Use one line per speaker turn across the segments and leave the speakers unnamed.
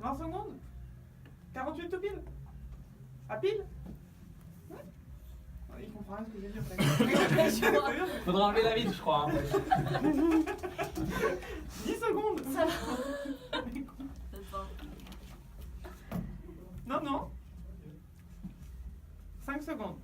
20 secondes. 48 tout pile. À pile. Ouais. Il comprend rien ce que je veux dire.
Faudra enlever la vitre, je crois.
10 secondes.
Ça va.
Non. 5 secondes.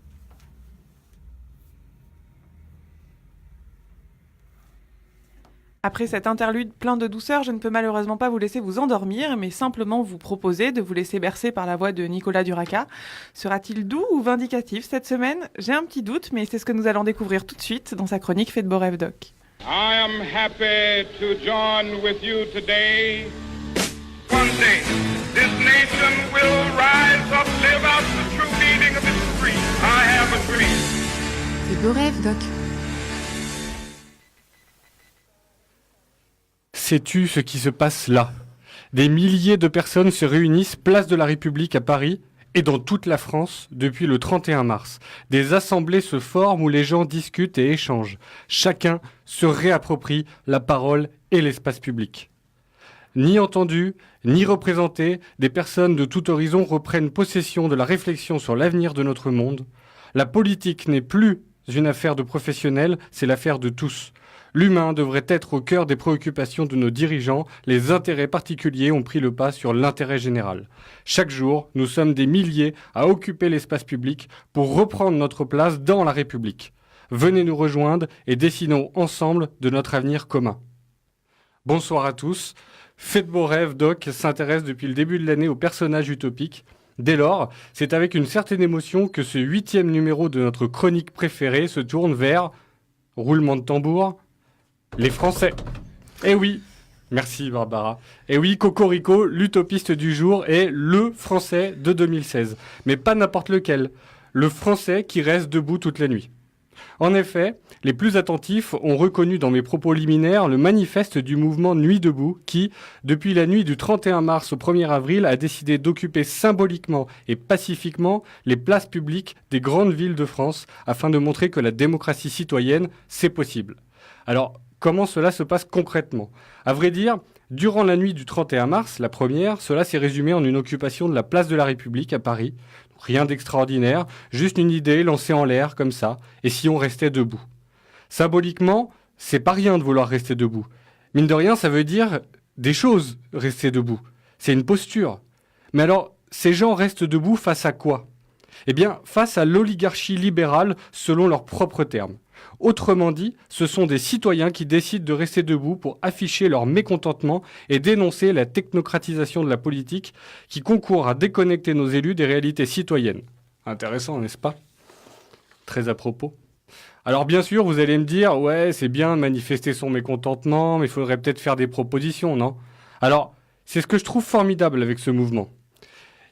Après cet interlude plein de douceur, je ne peux malheureusement pas vous laisser vous endormir, mais simplement vous proposer de vous laisser bercer par la voix de Nicolas Duraca. Sera-t-il doux ou vindicatif cette semaine ? J'ai un petit doute, mais c'est ce que nous allons découvrir tout de suite dans sa chronique Fait de beaux rêves, Doc.
I am happy to join with you today. One day, this nation will rise up, live out the true meaning of its creed. I have a dream.
Fait de beaux rêves, Doc.
Sais-tu ce qui se passe là ? Des milliers de personnes se réunissent place de la République à Paris et dans toute la France depuis le 31 mars. Des assemblées se forment où les gens discutent et échangent. Chacun se réapproprie la parole et l'espace public. Ni entendus, ni représentés, des personnes de tout horizon reprennent possession de la réflexion sur l'avenir de notre monde. La politique n'est plus une affaire de professionnels, c'est l'affaire de tous. L'humain devrait être au cœur des préoccupations de nos dirigeants. Les intérêts particuliers ont pris le pas sur l'intérêt général. Chaque jour, nous sommes des milliers à occuper l'espace public pour reprendre notre place dans la République. Venez nous rejoindre et dessinons ensemble de notre avenir commun. Bonsoir à tous. Fait de beaux rêves, Doc s'intéresse depuis le début de l'année aux personnages utopiques. Dès lors, c'est avec une certaine émotion que ce 8e numéro de notre chronique préférée se tourne vers... roulement de tambour... les Français. Eh oui, merci Barbara. Eh oui, Cocorico, l'utopiste du jour, est le Français de 2016. Mais pas n'importe lequel. Le Français qui reste debout toute la nuit. En effet, les plus attentifs ont reconnu dans mes propos liminaires le manifeste du mouvement Nuit debout qui, depuis la nuit du 31 mars au 1er avril, a décidé d'occuper symboliquement et pacifiquement les places publiques des grandes villes de France afin de montrer que la démocratie citoyenne, c'est possible. Alors, comment cela se passe concrètement ? À vrai dire, durant la nuit du 31 mars, la première, cela s'est résumé en une occupation de la place de la République à Paris. Rien d'extraordinaire, juste une idée lancée en l'air comme ça, et si on restait debout. Symboliquement, c'est pas rien de vouloir rester debout. Mine de rien, ça veut dire des choses, rester debout. C'est une posture. Mais alors, ces gens restent debout face à quoi ? Eh bien, face à l'oligarchie libérale selon leurs propres termes. Autrement dit, ce sont des citoyens qui décident de rester debout pour afficher leur mécontentement et dénoncer la technocratisation de la politique qui concourt à déconnecter nos élus des réalités citoyennes. Intéressant, n'est-ce pas ? Très à propos. Alors bien sûr, vous allez me dire, ouais, c'est bien de manifester son mécontentement, mais il faudrait peut-être faire des propositions, non ? Alors, c'est ce que je trouve formidable avec ce mouvement.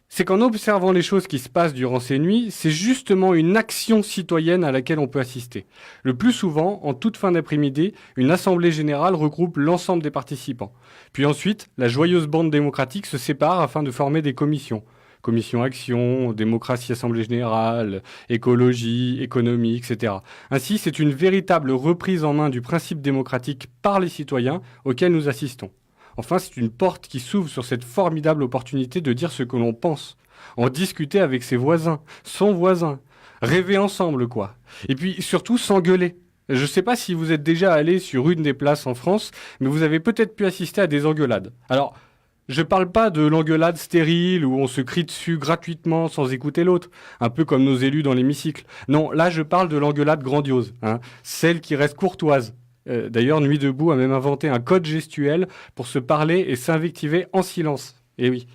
C'est qu'en observant les choses qui se passent durant ces nuits, c'est justement une action citoyenne à laquelle on peut assister. Le plus souvent, en toute fin d'après-midi, une assemblée générale regroupe l'ensemble des participants. Puis ensuite, la joyeuse bande démocratique se sépare afin de former des commissions. Commission action, démocratie, assemblée générale, écologie, économie, etc. Ainsi, c'est une véritable reprise en main du principe démocratique par les citoyens auquel nous assistons. Enfin, c'est une porte qui s'ouvre sur cette formidable opportunité de dire ce que l'on pense, en discuter avec ses voisins, son voisin, rêver ensemble, quoi. Et puis, surtout, s'engueuler. Je ne sais pas si vous êtes déjà allé sur une des places en France, mais vous avez peut-être pu assister à des engueulades. Alors, je ne parle pas de l'engueulade stérile où on se crie dessus gratuitement sans écouter l'autre, un peu comme nos élus dans l'hémicycle. Non, là, je parle de l'engueulade grandiose, celle qui reste courtoise. D'ailleurs, Nuit debout a même inventé un code gestuel pour se parler et s'invectiver en silence. Et oui,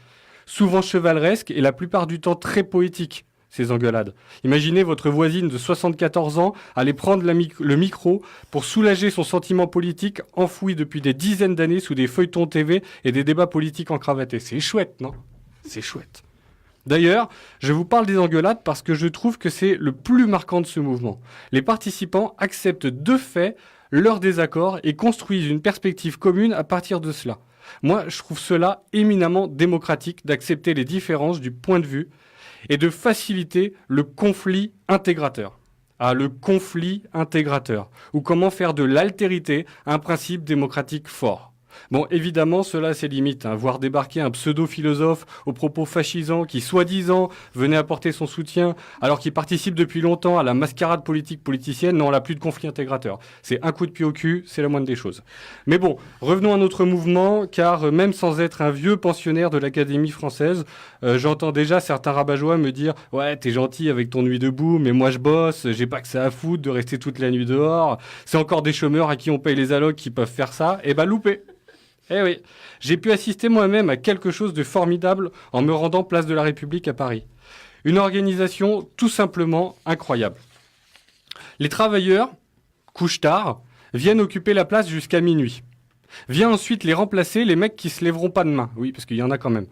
souvent chevaleresque et la plupart du temps très poétique, ces engueulades. Imaginez votre voisine de 74 ans aller prendre le micro pour soulager son sentiment politique enfoui depuis des dizaines d'années sous des feuilletons TV et des débats politiques encravatés. C'est chouette, non ? C'est chouette. D'ailleurs, je vous parle des engueulades parce que je trouve que c'est le plus marquant de ce mouvement. Les participants acceptent de fait leur désaccord et construisent une perspective commune à partir de cela. Moi, je trouve cela éminemment démocratique d'accepter les différences du point de vue et de faciliter le conflit intégrateur. Ah, le conflit intégrateur, ou comment faire de l'altérité un principe démocratique fort. Bon, évidemment, cela a ses limites. Voir débarquer un pseudo-philosophe aux propos fascisants qui, soi-disant, venait apporter son soutien alors qu'il participe depuis longtemps à la mascarade politique politicienne, non, là, plus de conflit intégrateur. C'est un coup de pied au cul, c'est la moindre des choses. Mais bon, revenons à notre mouvement, car même sans être un vieux pensionnaire de l'Académie française, j'entends déjà certains rabat-joie me dire « Ouais, t'es gentil avec ton nuit debout, mais moi je bosse, j'ai pas que ça à foutre de rester toute la nuit dehors. C'est encore des chômeurs à qui on paye les allocs qui peuvent faire ça. » Eh ben, loupé. Eh oui, j'ai pu assister moi-même à quelque chose de formidable en me rendant place de la République à Paris. Une organisation tout simplement incroyable. Les travailleurs couchent tard, viennent occuper la place jusqu'à minuit. Vient ensuite les remplacer les mecs qui se lèveront pas demain. Oui, parce qu'il y en a quand même.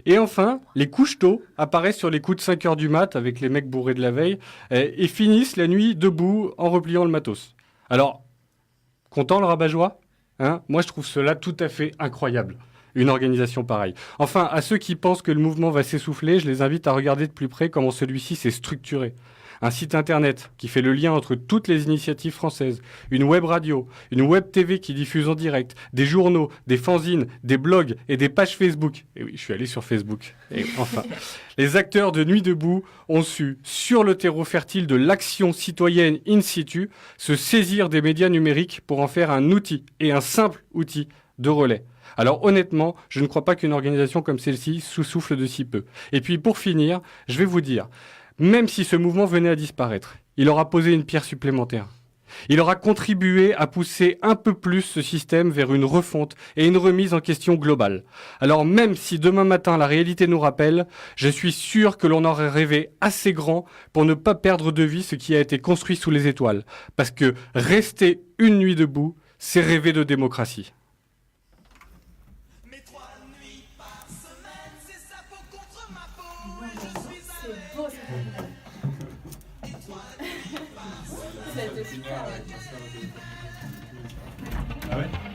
Et enfin, les couches tôt apparaissent sur les coups de 5 heures du mat avec les mecs bourrés de la veille et finissent la nuit debout en repliant le matos. Alors, content le rabat-joie ? Moi, je trouve cela tout à fait incroyable, une organisation pareille. Enfin, à ceux qui pensent que le mouvement va s'essouffler, je les invite à regarder de plus près comment celui-ci s'est structuré. Un site internet qui fait le lien entre toutes les initiatives françaises, une web radio, une web TV qui diffuse en direct, des journaux, des fanzines, des blogs et des pages Facebook. Et oui, je suis allé sur Facebook. Et enfin, les acteurs de Nuit debout ont su, sur le terreau fertile de l'action citoyenne in situ, se saisir des médias numériques pour en faire un outil, et un simple outil, de relais. Alors honnêtement, je ne crois pas qu'une organisation comme celle-ci souffle de si peu. Et puis pour finir, je vais vous dire, même si ce mouvement venait à disparaître, il aura posé une pierre supplémentaire. Il aura contribué à pousser un peu plus ce système vers une refonte et une remise en question globale. Alors même si demain matin la réalité nous rappelle, je suis sûr que l'on aurait rêvé assez grand pour ne pas perdre de vue ce qui a été construit sous les étoiles. Parce que rester une nuit debout, c'est rêver de démocratie.
Ah ouais.